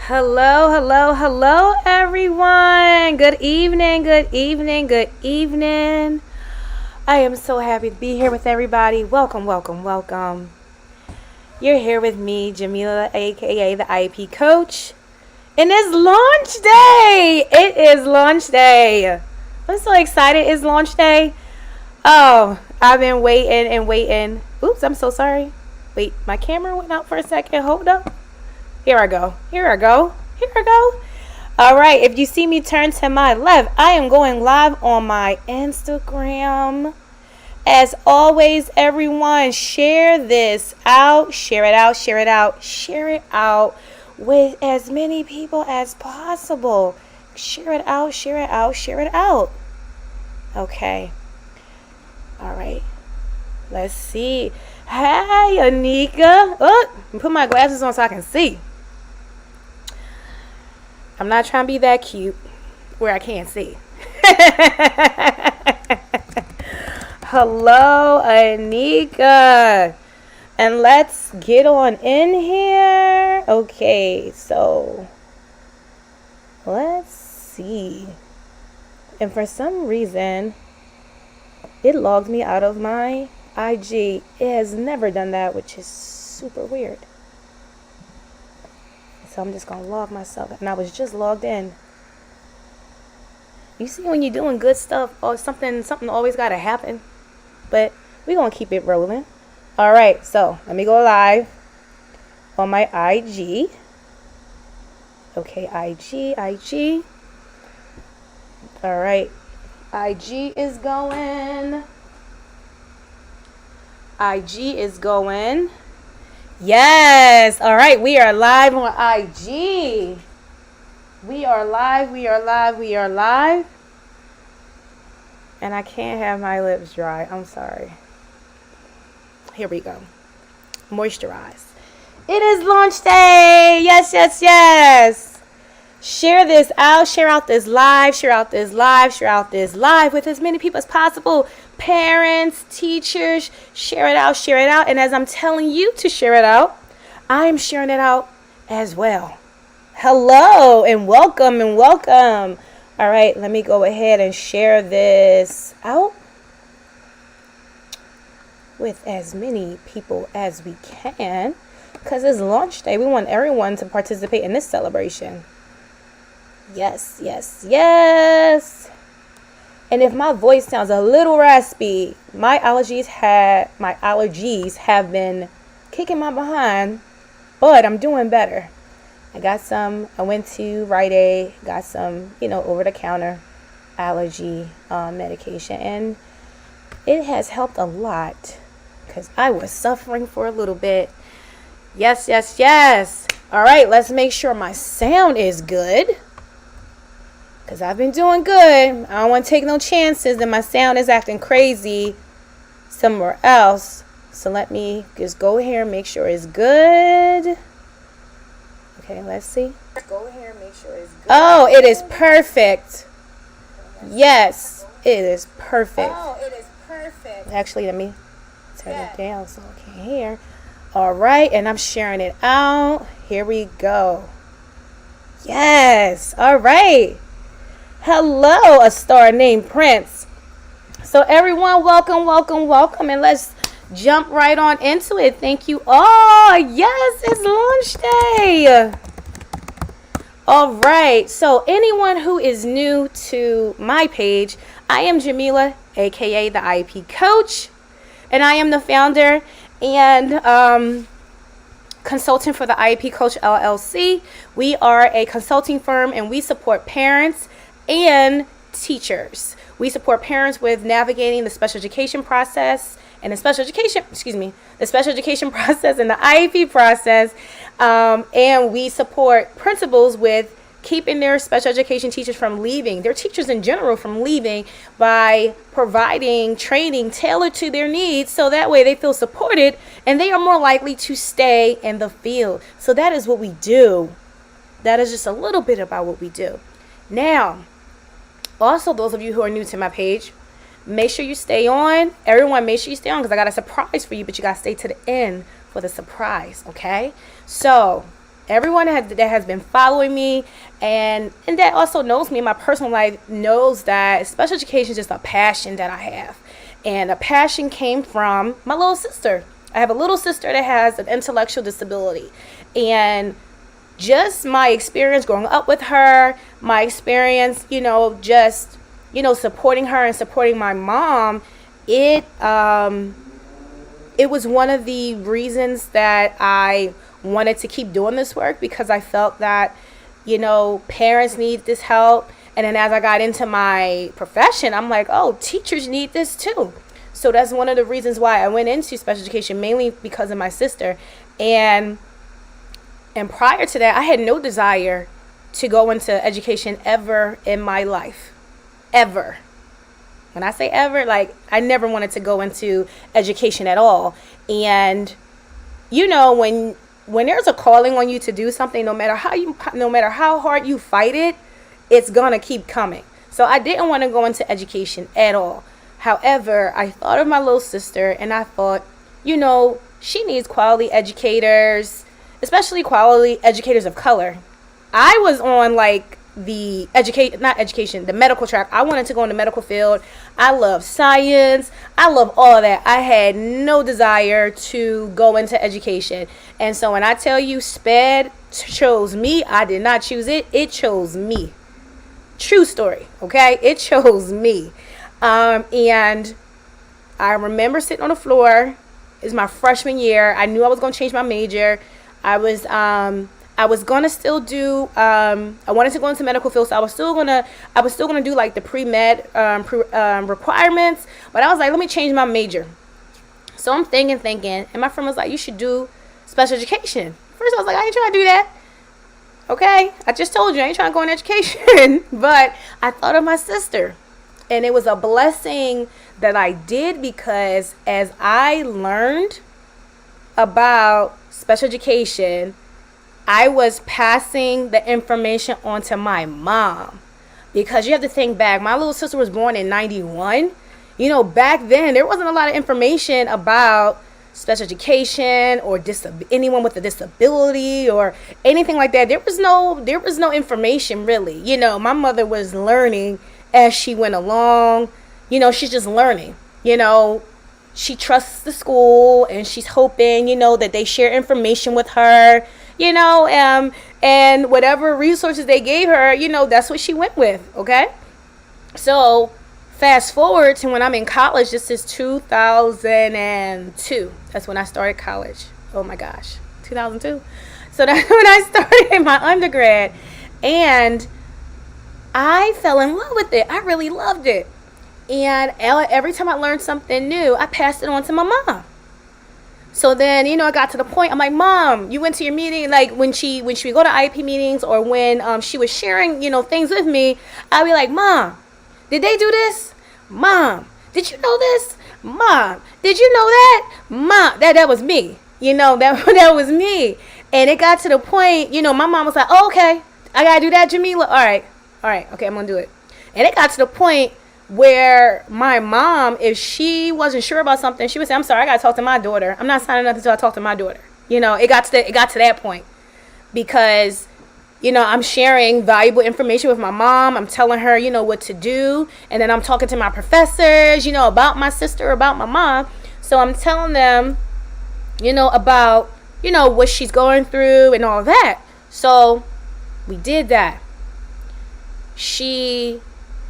Hello, hello, hello, everyone. Good evening, good evening, good evening. I am so happy to be here with everybody. Welcome, welcome, welcome. You're here with me, Jamila, aka the IEP Coach. And it's launch day. It is launch day. I'm so excited. It's launch day. Oh, I've been waiting and waiting. Oops, I'm so sorry. Wait, my camera went out for a second. Hold up. Here I go. All right, if you see me turn to my left, I am going live on my Instagram. As always, everyone, share this out. Share it out with as many people as possible. Share it out. Okay. All right. Let's see. Hey, Anika. Oh, put my glasses on so I can see. I'm not trying to be that cute where I can't see. Hello, Anika. And let's get on in here. Okay, so let's see. And for some reason, it logged me out of my IG. It has never done that, which is super weird. So I'm just going to log myself. And I was just logged in. You see, when you're doing good stuff, or something always got to happen. But we're going to keep it rolling. All right, so let me go live on my IG. Okay, IG. All right, IG is going. Yes. All right. We are live on IG. We are live. And I can't have my lips dry. I'm sorry. Here we go. Moisturize. It is launch day. Yes. Share this out. Share out this live with as many people as possible. Parents, teachers, share it out. And as I'm telling you to share it out, I'm sharing it out as well. Hello and welcome. All right, let me go ahead and share this out with as many people as we can, because it's launch day. We want everyone to participate in this celebration. Yes. And if my voice sounds a little raspy, my allergies have been kicking my behind, but I'm doing better. I went to Rite Aid, got some, over-the-counter allergy medication, and it has helped a lot because I was suffering for a little bit. Yes. All right, let's make sure my sound is good. Because I've been doing good. I don't want to take no chances that my sound is acting crazy somewhere else. So let me just go here and make sure it's good. Okay, let's see. Oh, it is perfect. Yes, it is perfect. Actually, let me turn it down so I can hear. All right, and I'm sharing it out. Here we go. Yes, all right. Hello, a star named Prince. So everyone, welcome, and let's jump right on into it. Thank you all. Yes, it's launch day. All right, so anyone who is new to my page, I am Jamila, aka the IEP Coach, and I am the founder and consultant for the IEP Coach LLC. We are a consulting firm, and we support parents and teachers. We support parents with navigating the special education process and the special education process and the IEP process. And we support principals with keeping their special education teachers from leaving, their teachers in general from leaving, by providing training tailored to their needs, so that way they feel supported and they are more likely to stay in the field. So that is what we do. That is just a little bit about what we do. Now, also, those of you who are new to my page, make sure you stay on. Everyone, make sure you stay on, because I got a surprise for you, but you got to stay to the end for the surprise, okay? So, everyone that has been following me and that also knows me in my personal life knows that special education is just a passion that I have. And a passion came from my little sister. I have a little sister that has an intellectual disability. And just my experience growing up with her, my experience, just, supporting her and supporting my mom, it was one of the reasons that I wanted to keep doing this work, because I felt that, parents need this help. And then as I got into my profession, I'm like, oh, teachers need this too. So that's one of the reasons why I went into special education, mainly because of my sister. And prior to that, I had no desire to go into education ever in my life. Ever. When I say ever, like, I never wanted to go into education at all. And, when there's a calling on you to do something, no matter how hard you fight it, it's going to keep coming. So I didn't want to go into education at all. However, I thought of my little sister and I thought, she needs quality educators, especially quality educators of color. I was on the medical track. I wanted to go in the medical field. I love science. I love all of that. I had no desire to go into education. And so when I tell you SPED chose me, I did not choose it. It chose me. True story. Okay. It chose me. And I remember sitting on the floor. It's my freshman year. I knew I was going to change my major. I was going to still do, I wanted to go into medical field, so I was still going to do like the pre-med requirements, but I was like, let me change my major. So I'm thinking, and my friend was like, you should do special education. First I was like, I ain't trying to do that. Okay, I just told you I ain't trying to go in education. But I thought of my sister, and it was a blessing that I did, because as I learned about special education, I was passing the information on to my mom, because you have to think back. My little sister was born in 91. Back then there wasn't a lot of information about special education or anyone with a disability or anything like that. There was no information really. My mother was learning as she went along. She's just learning. She trusts the school and she's hoping, that they share information with her. And whatever resources they gave her, that's what she went with, okay? So fast forward to when I'm in college. This is 2002. That's when I started college. Oh my gosh, 2002. So that's when I started my undergrad. And I fell in love with it. I really loved it. And every time I learned something new, I passed it on to my mom. So then, I got to the point, I'm like, Mom, you went to your meeting, like when she would go to IEP meetings, or when she was sharing, things with me, I'd be like, Mom, did they do this? Mom, did you know this? Mom, did you know that? Mom, that was me. That was me. And it got to the point, my mom was like, oh, okay, I got to do that, Jamila. All right, okay, I'm going to do it. And it got to the point where my mom, if she wasn't sure about something, she would say, I'm sorry, I got to talk to my daughter. I'm not signing nothing until I talk to my daughter. It got to that point, because, I'm sharing valuable information with my mom. I'm telling her, what to do. And then I'm talking to my professors, about my sister, about my mom. So I'm telling them, about, what she's going through and all that. So we did that.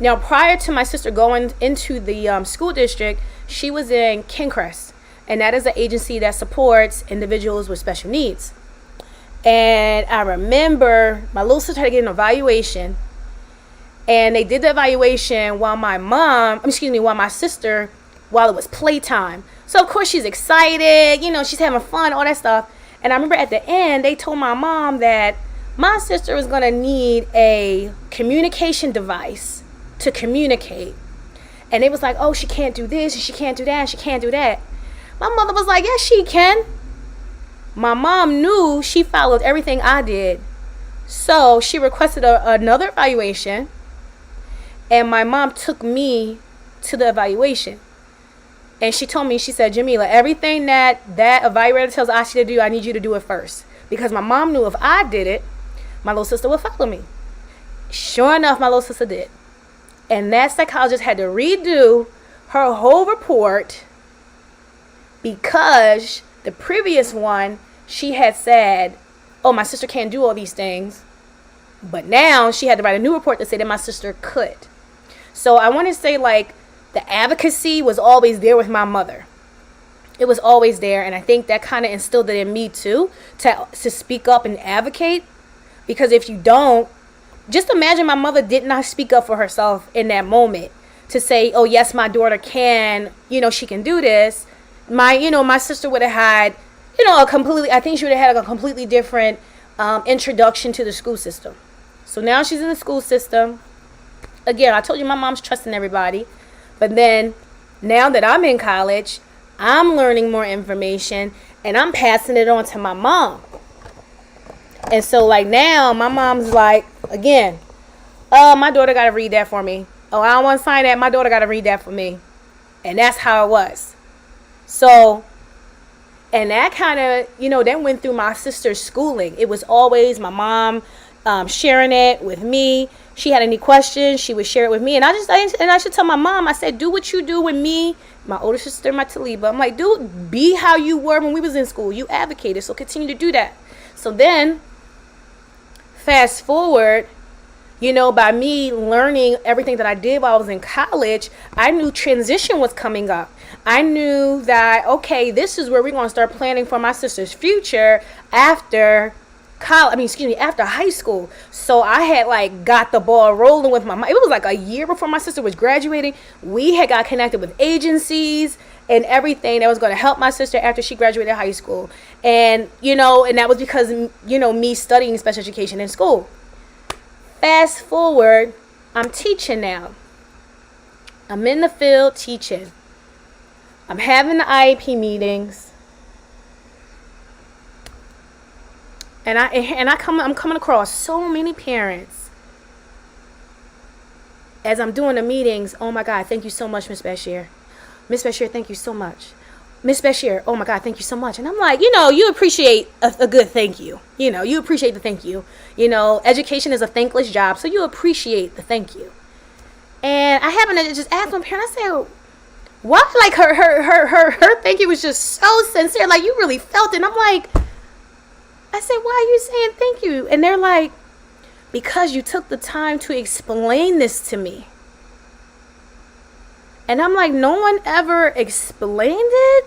Now, prior to my sister going into the school district, she was in Kincrest, and that is an agency that supports individuals with special needs. And I remember my little sister had to get an evaluation, and they did the evaluation while my sister, while it was playtime. So, of course, she's excited, she's having fun, all that stuff. And I remember at the end, they told my mom that my sister was going to need a communication device to communicate. And it was like, oh, she can't do this, and she can't do that, and she can't do that. My mother was like, yes, she can. My mom knew she followed everything I did. So she requested another evaluation, and my mom took me to the evaluation. And she told me, she said, Jamila, everything that evaluator tells Ashi to do, I need you to do it first. because my mom knew if I did it, my little sister would follow me. Sure enough, my little sister did. And that psychologist had to redo her whole report because the previous one, she had said, oh, my sister can't do all these things. But now she had to write a new report to say that my sister could. So I want to say, like, the advocacy was always there with my mother. It was always there. And I think that kind of instilled it in me too, to speak up and advocate. Because if you don't, just imagine my mother did not speak up for herself in that moment to say, oh, yes, my daughter can, she can do this. My sister would have had, I think she would have had a completely different introduction to the school system. So now she's in the school system. Again, I told you my mom's trusting everybody. But then now that I'm in college, I'm learning more information and I'm passing it on to my mom. And so like now my mom's like, again, my daughter got to read that for me. Oh, I don't want to sign that. My daughter got to read that for me. And that's how it was. So, and that kind of, that went through my sister's schooling. It was always my mom sharing it with me. She had any questions, she would share it with me. And I should tell my mom, I said, do what you do with me, my older sister, my Taliba. I'm like, dude, be how you were when we was in school. You advocated, so continue to do that. So then, fast forward, by me learning everything that I did while I was in college, I knew transition was coming up. I knew that, okay, this is where we're going to start planning for my sister's future after after high school. So I had got the ball rolling with my mom. It was like a year before my sister was graduating. We had got connected with agencies and everything that was going to help my sister after she graduated high school. And, and that was because, me studying special education in school. Fast forward, I'm teaching now. I'm in the field teaching. I'm having the IEP meetings. And I'm coming across so many parents as I'm doing the meetings. Oh my God, thank you so much, Miss Bashir. Miss Bashir, thank you so much. Miss Bashir, oh my God, thank you so much. And I'm like, you appreciate a good thank you. You appreciate the thank you. Education is a thankless job, so you appreciate the thank you. And I happened to just ask my parent, I said, what? Her thank you was just so sincere. Like, you really felt it. And I'm like, I said, why are you saying thank you? And they're like, because you took the time to explain this to me. And I'm like, no one ever explained it?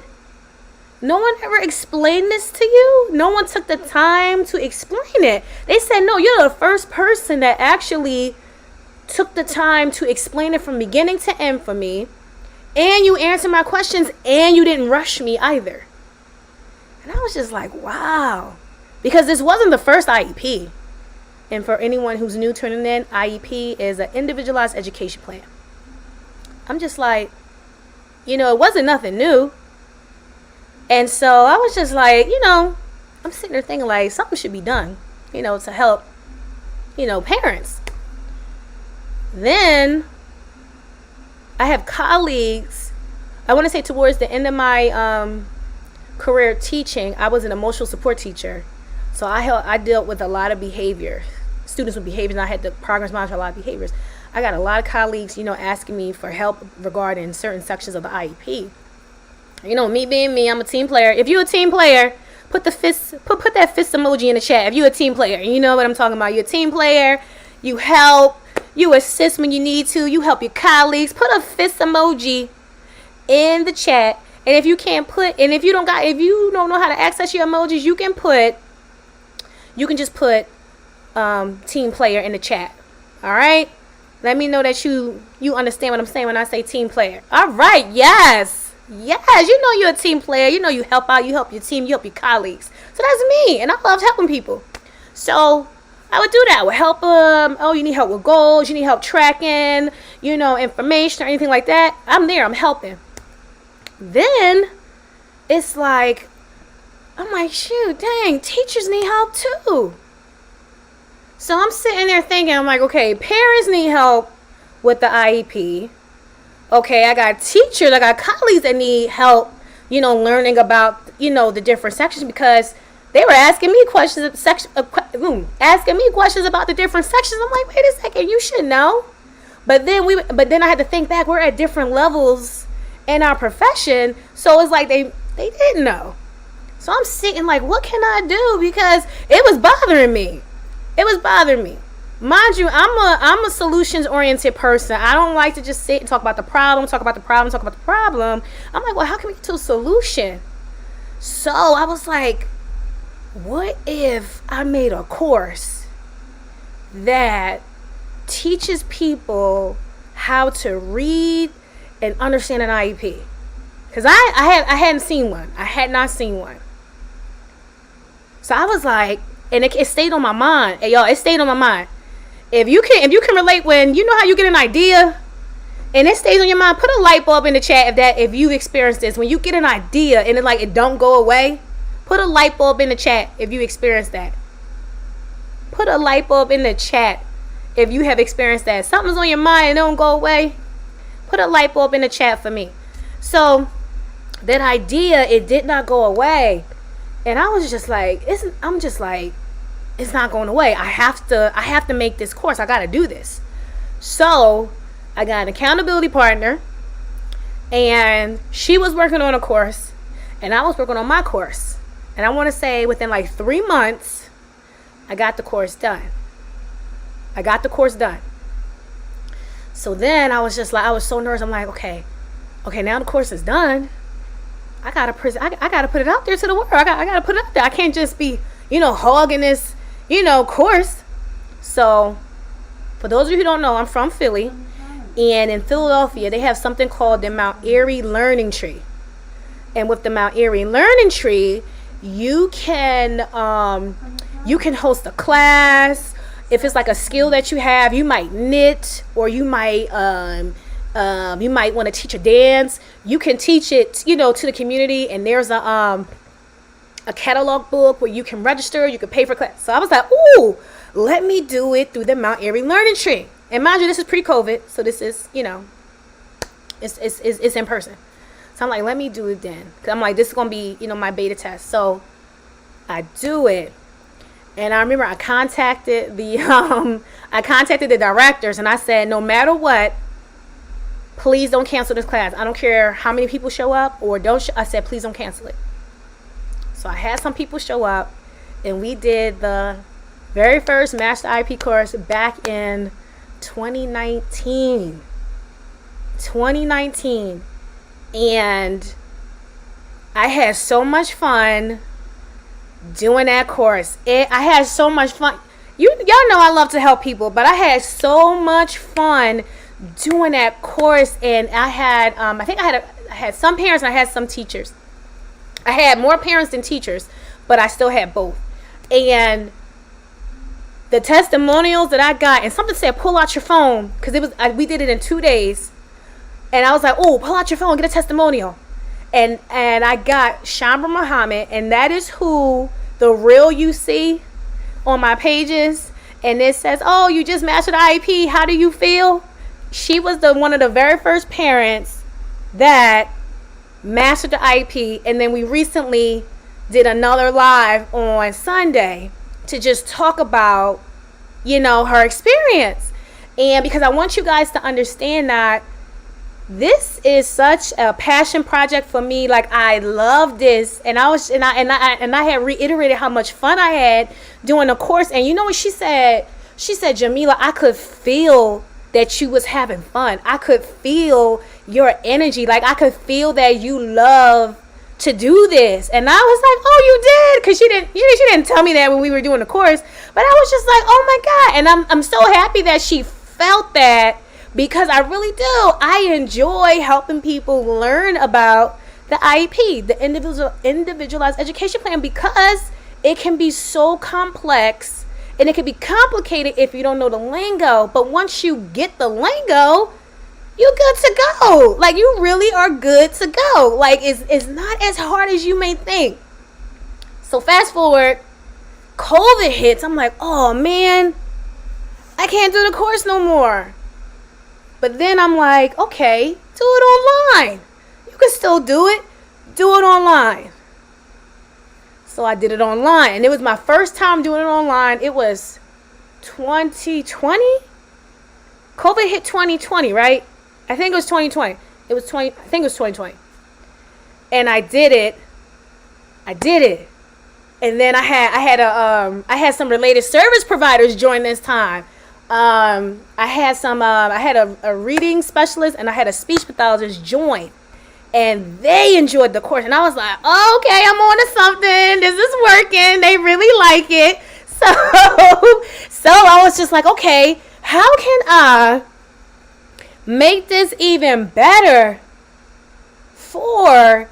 No one ever explained this to you? No one took the time to explain it. They said, no, you're the first person that actually took the time to explain it from beginning to end for me. And you answered my questions and you didn't rush me either. And I was just like, wow. Because this wasn't the first IEP. And for anyone who's new tuning in, IEP is an individualized education plan. I'm just like, it wasn't nothing new. And so I was just like, I'm sitting there thinking like something should be done, to help, parents. Then I have colleagues, I want to say towards the end of my career teaching, I was an emotional support teacher. So I dealt with a lot of behavior, students with behaviors, and I had to progress monitor a lot of behaviors. I got a lot of colleagues, asking me for help regarding certain sections of the IEP. Me being me, I'm a team player. If you're a team player, put that fist emoji in the chat. If you're a team player, you know what I'm talking about. You're a team player. You help. You assist when you need to. You help your colleagues. Put a fist emoji in the chat. And if you can't if you don't know how to access your emojis, you can just put team player in the chat. All right? Let me know that you understand what I'm saying when I say team player. All right. Yes. You're a team player. You help out. You help your team. You help your colleagues. So that's me. And I love helping people. So I would do that. I would help them. Oh, you need help with goals. You need help tracking, information or anything like that. I'm there. I'm helping. Then it's like, I'm like, shoot, dang, teachers need help too. So I'm sitting there thinking, I'm like, okay, parents need help with the IEP. Okay, I got teachers, I got colleagues that need help, learning about, the different sections, because They were asking me questions asking me questions about the different sections. I'm like, wait a second, you should know. But then I had to think back. We're at different levels in our profession, so it's like they didn't know. So I'm sitting like, what can I do? Because it was bothering me. Mind you, I'm a solutions oriented person. I don't like to just sit and talk about the problem. I'm like, well, how can we get to a solution? So I was like, what if I made a course that teaches people how to read and understand an IEP? Because I hadn't seen one. I had not seen one. So I was like, and it stayed on my mind. Hey, y'all, it stayed on my mind. If you can relate, when you know how you get an idea and it stays on your mind, put a light bulb in the chat if you've experienced this. When you get an idea and it don't go away, put a light bulb in the chat if you experienced that. Put a light bulb in the chat if you have experienced that. Something's on your mind and it don't go away. Put a light bulb in the chat for me. So that idea, it did not go away. And I was just like, it's not going away. I have to make this course. I got to do this. So I got an accountability partner, and she was working on a course and I was working on my course. And I want to say within like 3 months, I got the course done. So then I was just like, I was so nervous. I'm like, okay, now the course is done. I gotta put it out there to the world. I gotta put it out there. I can't just be, hogging this, course. So for those of you who don't know, I'm from Philly, and in Philadelphia they have something called the Mount Airy Learning Tree. And with the Mount Airy Learning Tree, you can host a class. If it's like a skill that you have, you might knit, or you might want to teach a dance. You can teach it, to the community. And there's a catalog book where you can register. You can pay for class. So I was like, ooh, let me do it through the Mount Airy Learning Tree. And mind you, this is pre-COVID, so this is, it's in person. So I'm like, let me do it then. Cause I'm like, this is gonna be, my beta test. So I do it. And I remember I contacted the directors, and I said, no matter what, please don't cancel this class. I don't care how many people show up or don't. I said, please don't cancel it. So I had some people show up, and we did the very first Master IEP course back in 2019. And I had so much fun doing that course. I had so much fun. Y'all know I love to help people, but I had so much fun doing that course. And I had I had some parents and I had some teachers. I had more parents than teachers, but I still had both. And the testimonials that I got, and something said pull out your phone, because we did it in 2 days. And I was like, oh, pull out your phone, get a testimonial. And I got Shambra Muhammad, and that is who the real you see on my pages. And it says, oh, you just mastered IEP. How do you feel? She was one of the very first parents that mastered the IEP. And then we recently did another live on Sunday to just talk about, her experience. And because I want you guys to understand that this is such a passion project for me. Like, I love this, and I had reiterated how much fun I had doing the course. And you know what she said? She said, Jamila, I could feel that you was having fun. I could feel your energy. Like, I could feel that you love to do this. And I was like, oh, you did? Because she didn't tell me that when we were doing the course. But I was just like, oh my God. And I'm so happy that she felt that. Because I really do. I enjoy helping people learn about the IEP, the individualized education plan, because it can be so complex and it can be complicated if you don't know the lingo. But once you get the lingo, you're good to go. Like, you really are good to go. Like, it's not as hard as you may think. So fast forward, COVID hits. I'm like, oh man, I can't do the course no more. But then I'm like, okay, do it online. You can still do it. Do it online. So I did it online, and it was my first time doing it online. It was 2020. COVID hit 2020, right? I think it was 2020. I think it was 2020. And I did it. And then I had some related service providers join this time. I had a reading specialist and I had a speech pathologist join. And they enjoyed the course. And I was like, oh, okay, I'm on to something. This is working. They really like it. So I was just like, okay, how can I make this even better for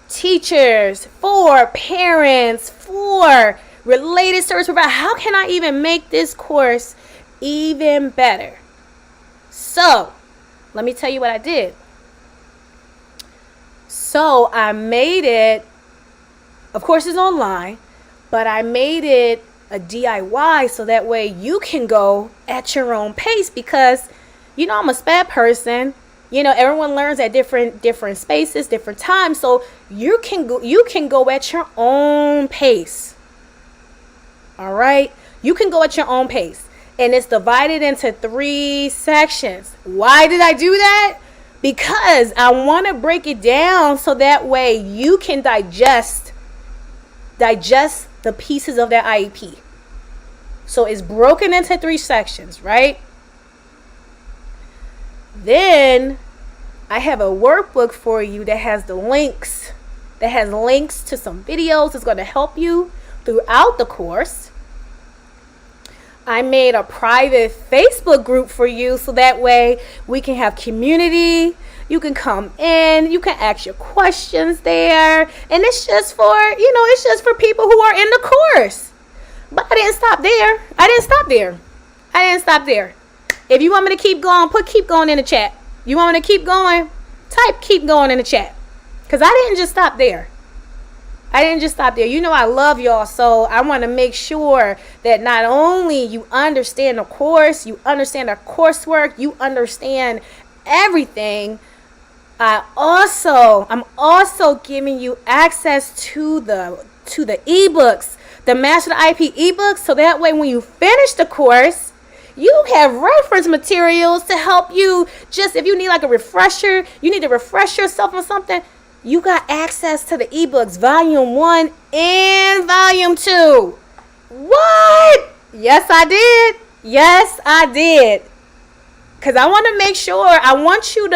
teachers, for parents, for related service providers? How can I even make this course even better? So let me tell you what I did. So I made it, of course it's online, but I made it a DIY so that way you can go at your own pace, because I'm a SPED person. Everyone learns at different spaces, different times, so you can go at your own pace. All right? You can go at your own pace. And it's divided into 3 sections. Why did I do that? Because I want to break it down so that way you can digest the pieces of that IEP. So it's broken into 3 sections, right? Then I have a workbook for you that has links to some videos. It's going to help you throughout the course. I made a private Facebook group for you so that way we can have community. You can come in, you can ask your questions there, and it's just for people who are in the course. But I didn't stop there. If you want me to keep going, put keep going in the chat. You want me to keep going? Type keep going in the chat. Because I didn't just stop there. I love y'all, so I want to make sure that not only you understand the course, you understand the coursework, you understand everything. I'm also giving you access to the ebooks, the Master the IEP ebooks, so that way when you finish the course, you have reference materials to help you. Just if you need like a refresher, you need to refresh yourself on something, you got access to the ebooks, volume 1 and volume 2. What? Yes, I did. Because I want to make sure, I want you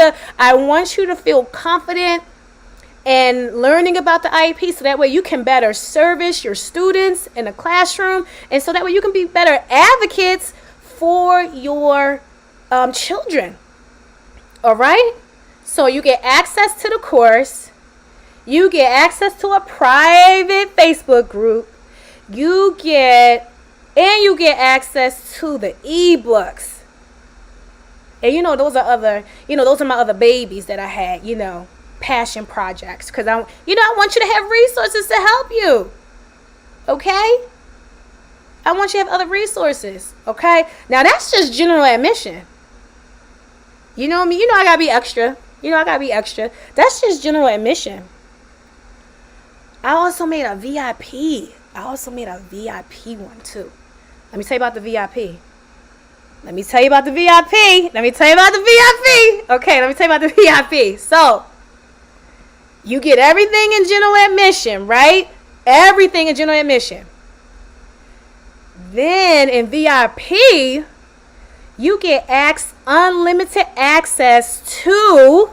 to feel confident in learning about the IEP, so that way you can better service your students in the classroom, and so that way you can be better advocates for your children. All right? So you get access to the course. You get access to a private Facebook group. You get access to the ebooks. And those are my other babies that I had, passion projects. Because I want you to have resources to help you. Okay? I want you to have other resources. Okay? Now that's just general admission. You know me? I gotta be extra. That's just general admission. I also made a VIP. One too. Let me tell you about the VIP. Okay, let me tell you about the VIP. So, you get everything in general admission, right? Everything in general admission. Then in VIP, you get unlimited access to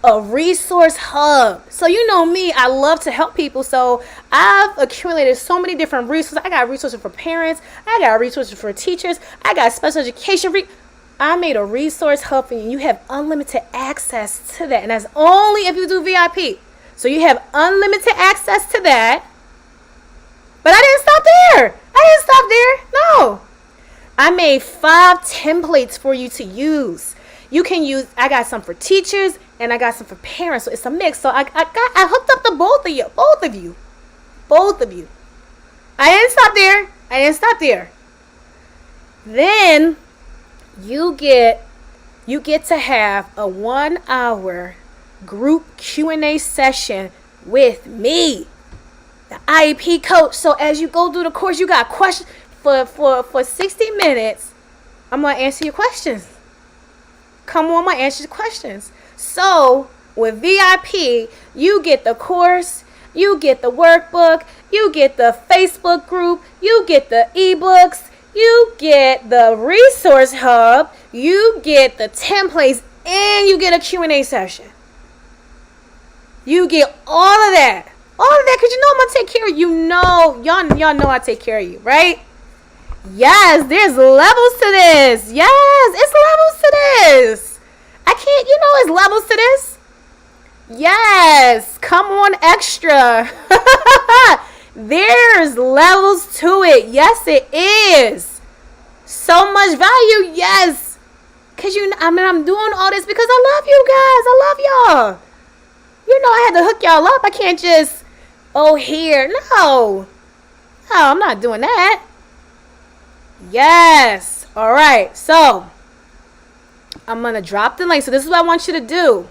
a resource hub. So you know me, I love to help people. So I've accumulated so many different resources. I got resources for parents. I got resources for teachers. I got special education. I made a resource hub for you. You have unlimited access to that. And that's only if you do VIP. So you have unlimited access to that. But I didn't stop there. No. I made 5 templates for you to use. You can use, I got some for teachers and I got some for parents. So it's a mix. So I hooked up to both of you. I didn't stop there. Then you get to have a 1-hour group Q&A session with me. the IEP coach. So as you go through the course, you got questions for 60 minutes. I'm going to answer your questions. Come on, I'm going to answer your questions. So with VIP, you get the course, you get the workbook, you get the Facebook group, you get the ebooks, you get the resource hub, you get the templates, and you get a Q&A session. You get all of that. All of that, because you know I'm going to take care of you. Y'all know I take care of you, right? Yes, there's levels to this. Yes, it's levels to this. It's levels to this. Yes, come on, extra. There's levels to it. Yes, it is. So much value. Yes. Because I'm doing all this because I love you guys. I love y'all. I had to hook y'all up. I can't just, here. No, I'm not doing that. Yes. All right. So I'm going to drop the link. So this is what I want you to do.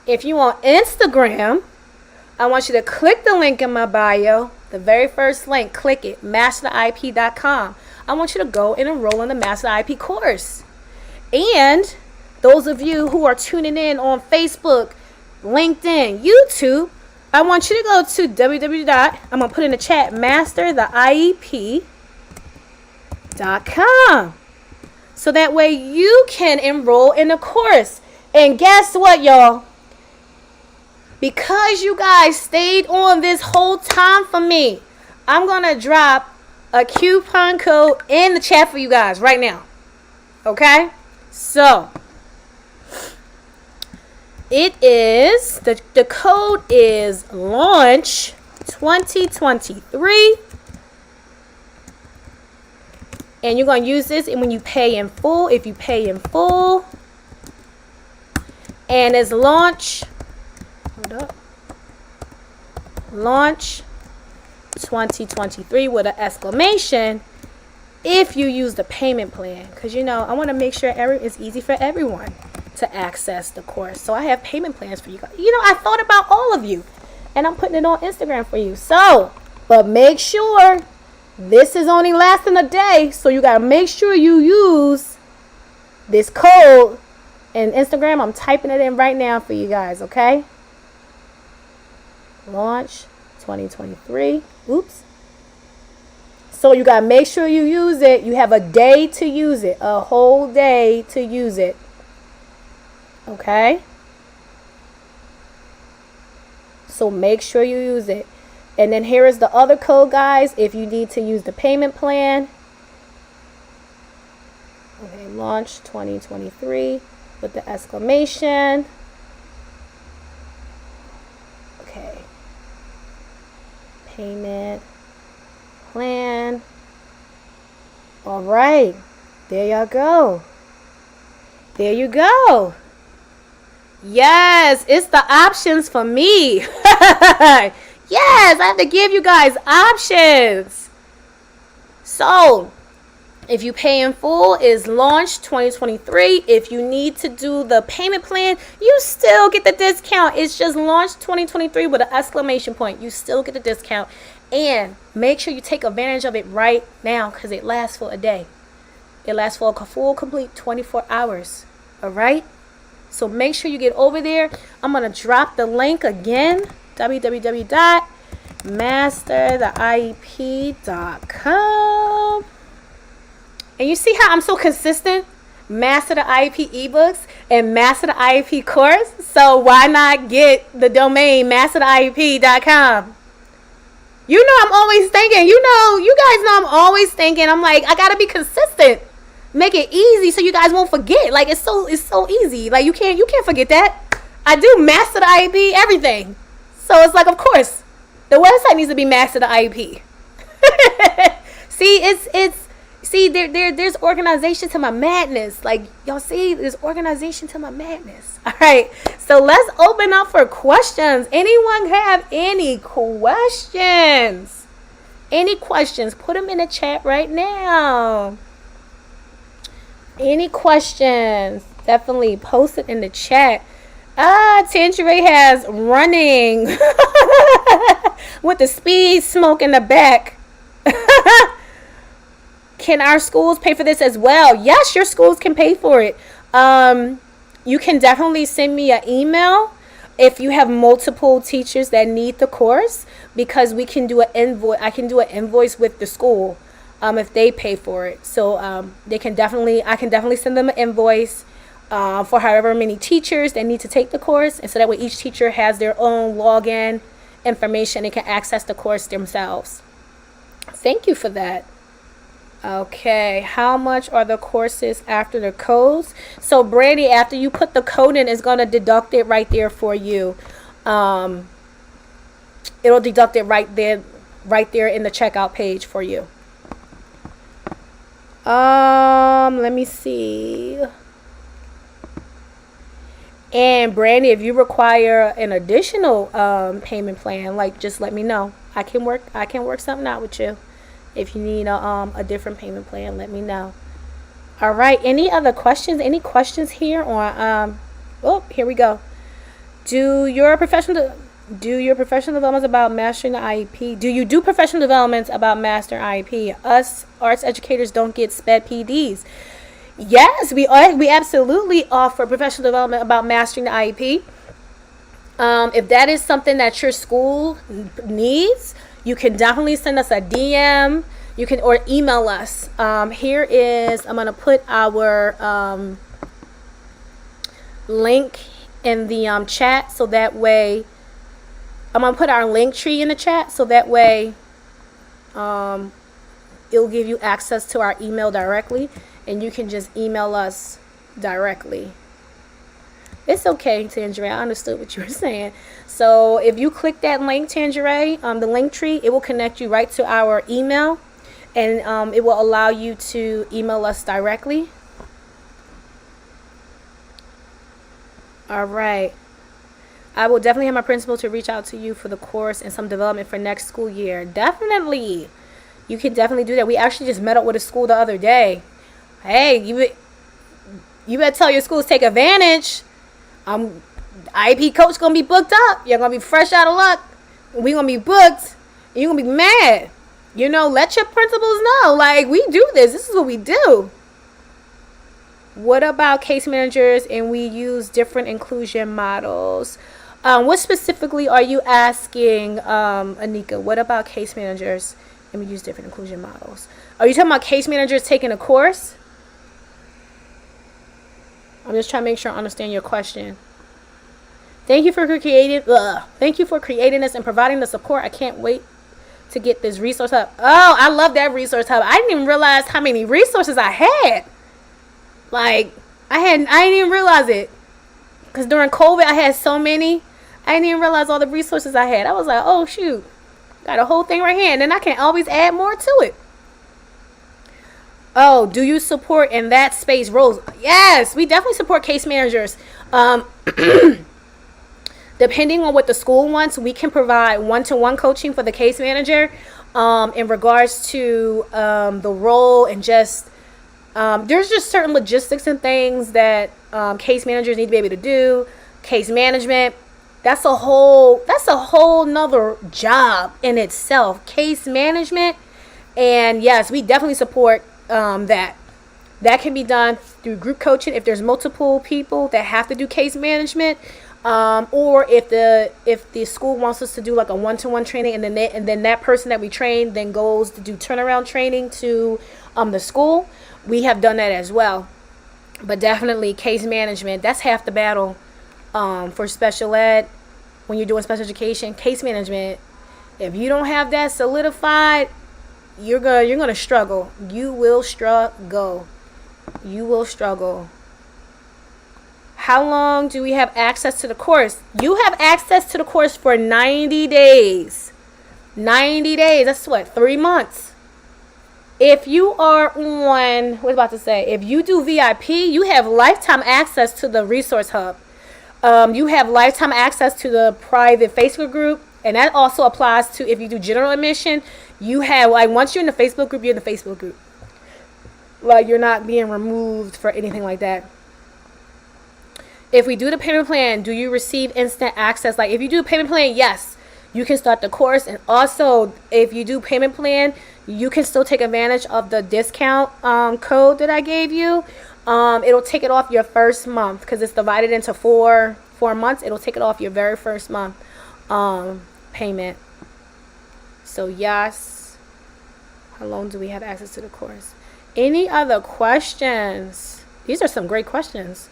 If you on Instagram, I want you to click the link in my bio. The very first link, click it, mastertheiep.com. I want you to go and enroll in the Master the IEP course. And those of you who are tuning in on Facebook, LinkedIn, YouTube, I want you to go to I'm going to put in the chat, mastertheiep.com. So that way you can enroll in the course. And guess what, y'all? Because you guys stayed on this whole time for me, I'm going to drop a coupon code in the chat for you guys right now. Okay? So, it is, the code is Launch 2023. And you're going to use this when you pay in full, if you pay in full. And it's Launch. Hold up. Launch 2023 with an exclamation if you use the payment plan. Because, I want to make sure it's easy for everyone to access the course. So I have payment plans for you guys. I thought about all of you. And I'm putting it on Instagram for you. So, but make sure this is only lasting a day. So you got to make sure you use this code. And Instagram, I'm typing it in right now for you guys, okay? Launch 2023. Oops. So you got to make sure you use it. You have a day to use it. A whole day to use it. Okay? So make sure you use it. And then here is the other code, guys, if you need to use the payment plan. Okay, Launch 2023 with the exclamation. Okay. Payment plan. All right. There y'all go. There you go. Yes, it's the options for me. Yes, I have to give you guys options. So, if you pay in full, is Launch 2023. If you need to do the payment plan, you still get the discount. It's just Launch 2023 with an exclamation point. You still get the discount. And make sure you take advantage of it right now because it lasts for a day. It lasts for a full, complete 24 hours. All right? So make sure you get over there. I'm going to drop the link again. www.mastertheiep.com. And you see how I'm so consistent? Master the IEP ebooks and Master the IEP course. So why not get the domain mastertheiep.com? I'm always thinking, you guys know I'm always thinking. I'm like, I got to be consistent. Make it easy so you guys won't forget. Like it's so easy. Like you can't forget that. I do Master the IEP everything. So it's like, of course, the website needs to be Master the IEP. See, there's organization to my madness. Like y'all see, there's organization to my madness. All right, so let's open up for questions. Anyone have any questions? Any questions? Put them in the chat right now. Any questions? Definitely post it in the chat. Tangeray has running. with the speed smoke in the back. Can our schools pay for this as well? Yes, your schools can pay for it. You can definitely send me an email if you have multiple teachers that need the course, because we can do an invoice. I can do an invoice with the school if they pay for it. So I can definitely send them an invoice for however many teachers that need to take the course, and so that way each teacher has their own login information and can access the course themselves. Thank you for that. Okay, how much are the courses after the codes? So Brandy, after you put the code in, it's going to deduct it right there for you. It'll deduct it right there in the checkout page for you. Let me see. And Brandy, if you require an additional payment plan, like, just let me know. I can work something out with you. If you need a different payment plan, let me know. All right. Any other questions? Any questions here on? Here we go. Do your professional developments about mastering the IEP? Do you do professional developments about mastering IEP? Us arts educators don't get SPED PDs. Yes, we absolutely offer professional development about mastering the IEP. If that is something that your school needs, you can definitely send us a DM. You can, or email us. Here is, I'm going to put our link in the chat, so that way, I'm going to put our link tree in the chat, so that way it'll give you access to our email directly, and you can just email us directly. It's okay, Tangeray. I understood what you were saying. So if you click that link, Tangeray, the link tree, it will connect you right to our email, and it will allow you to email us directly. All right. I will definitely have my principal to reach out to you for the course and some development for next school year. Definitely. You can definitely do that. We actually just met up with a school the other day. Hey, you better tell your schools take advantage. IEP coach gonna be booked up. You're gonna be fresh out of luck. We gonna be booked. And you're gonna be mad. Let your principals know. Like, we do this. This is what we do. What about case managers and we use different inclusion models? What specifically are you asking, Anika? What about case managers and we use different inclusion models? Are you talking about case managers taking a course? I'm just trying to make sure I understand your question. Thank you for creating this and providing the support. I can't wait to get this resource hub. Oh, I love that resource hub. I didn't even realize how many resources I had. Like, I didn't even realize it. Because during COVID, I had so many. I didn't even realize all the resources I had. I was like, oh, shoot. Got a whole thing right here. And then I can always add more to it. Oh, do you support in that space roles? Yes, we definitely support case managers. Depending on what the school wants, we can provide one-to-one coaching for the case manager in regards to the role, and just there's just certain logistics and things that case managers need to be able to do. Case management, that's a whole nother job in itself. Case management, and yes, we definitely support that. That can be done through group coaching if there's multiple people that have to do case management. Or if the school wants us to do like a one-to-one training, and then that person that we train then goes to do turnaround training to the school, we have done that as well. But definitely case management, that's half the battle for special ed. When you're doing special education, case management, if you don't have that solidified, you're gonna struggle. You will struggle. How long do we have access to the course? You have access to the course for 90 days. 90 days. That's what? 3 months. If you are on, if you do VIP, you have lifetime access to the resource hub. You have lifetime access to the private Facebook group. And that also applies to if you do general admission. You have, like, once you're in the Facebook group, you're in the Facebook group. Like, you're not being removed for anything like that. If we do the payment plan, do you receive instant access? Like, if you do a payment plan, yes. you can start the course. And also, if you do payment plan, you can still take advantage of the discount code that I gave you. It'll take it off your first month because it's divided into four months. It'll take it off your very first month payment. So yes, how long do we have access to the course? Any other questions? These are some great questions.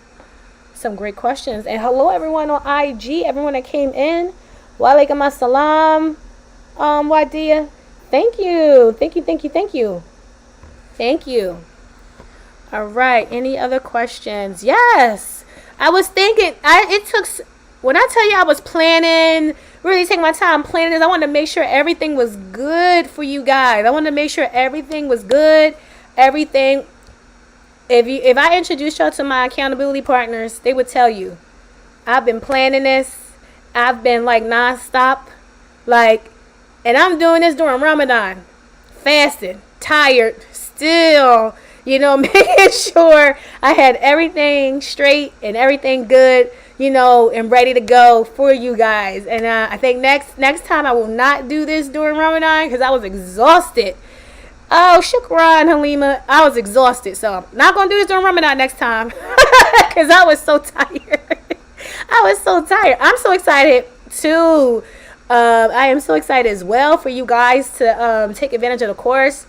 And hello everyone on IG, everyone that came in. Walaikum assalam. Wadia. Thank you. All right, any other questions? Yes. I was thinking, when I tell you I was planning, really taking my time planning this, I wanted to make sure everything was good for you guys. I wanted to make sure everything was good. Everything. If I introduced y'all to my accountability partners, they would tell you, I've been planning this. I've been like nonstop, and I'm doing this during Ramadan, fasted, tired, still, making sure I had everything straight and everything good, and ready to go for you guys. And I think next time I will not do this during Ramadan because I was exhausted. Oh, shukran, Halima. I was exhausted, so I'm not going to do this during Ramadan next time because I was so tired. I'm so excited, too. I am so excited as well for you guys to take advantage of the course.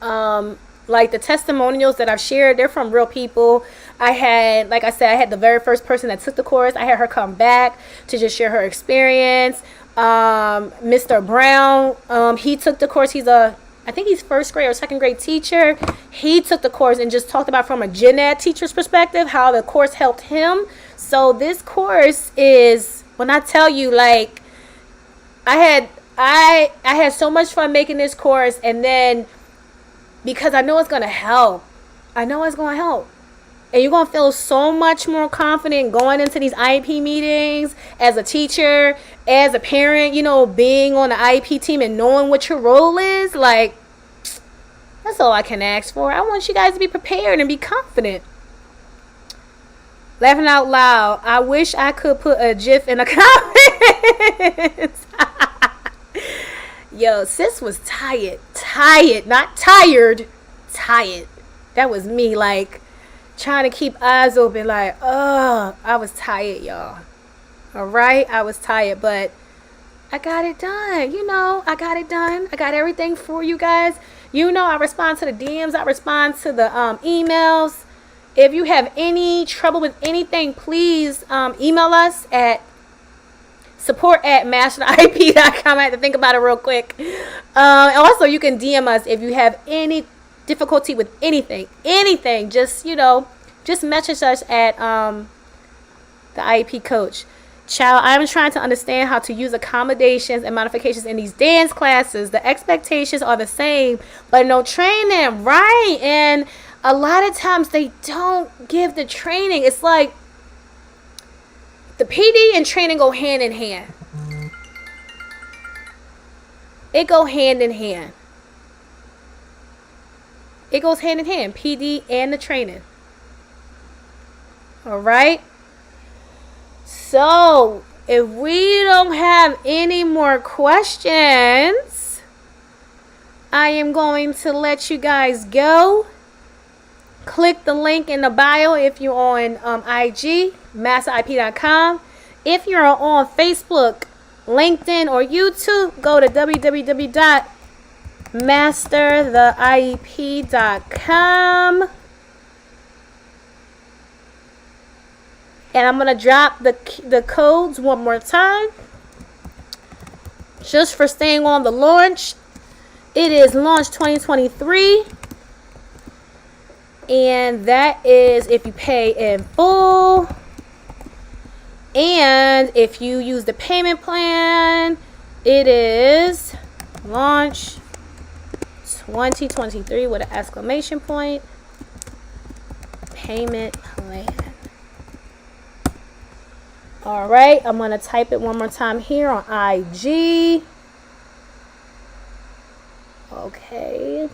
Like the testimonials that I've shared, they're from real people. I had the very first person that took the course. I had her come back to just share her experience. Mr. Brown, he took the course. I think he's first grade or second grade teacher. He took the course and just talked about from a gen ed teacher's perspective how the course helped him. So this course is, when I tell you, I had so much fun making this course, and then because I know it's gonna help. And you're gonna feel so much more confident going into these IEP meetings as a teacher, as a parent, being on the IEP team and knowing what your role is. That's all I can ask for. I want you guys to be prepared and be confident. Laughing out loud. I wish I could put a GIF in the comments. Yo, sis was tired, not tired, tired. That was me, trying to keep eyes open, I was tired, y'all. All right, I was tired, but I got it done. I got it done. I got everything for you guys. I respond to the DMs. I respond to the emails. If you have any trouble with anything, please email us at support@mastertheiep.com. I had to think about it real quick. Also, you can DM us if you have any difficulty with anything. Just message us at the IEP coach. Child, I'm trying to understand how to use accommodations and modifications in these dance classes. The expectations are the same, but no training, right? And a lot of times they don't give the training. It's like the PD and training go hand in hand. It goes hand in hand. PD and the training. All right. So, if we don't have any more questions, I am going to let you guys go. Click the link in the bio if you're on IG, masterip.com. If you're on Facebook, LinkedIn, or YouTube, go to www.mastertheiep.com. And I'm going to drop the codes one more time. Just for staying on the launch. It is Launch 2023. And that is if you pay in full. And if you use the payment plan, it is Launch 2023 with an exclamation point. Payment plan. All right, I'm going to type it one more time here on IG. Okay.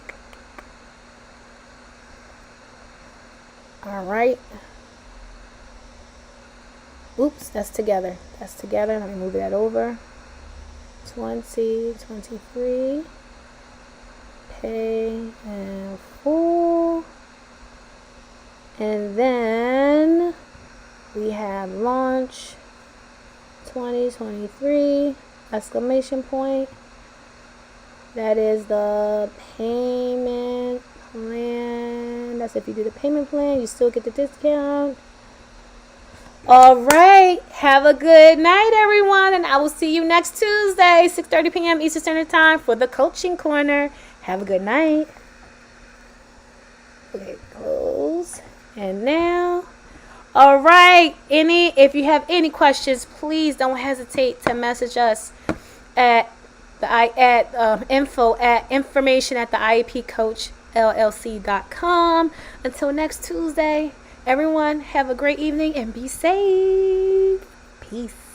All right. Oops, that's together. Let me move that over. 2023. Pay in full. And then we have launch 2023 exclamation point. That is the payment plan. That's if you do the payment plan, you still get the discount. All right. Have a good night, everyone. And I will see you next Tuesday, 6:30 p.m. Eastern Standard Time for the Coaching Corner. Have a good night. Okay, close. And now. All right. If you have any questions, please don't hesitate to message us at information@the IEPcoachllc.com. Until next Tuesday, everyone have a great evening and be safe. Peace.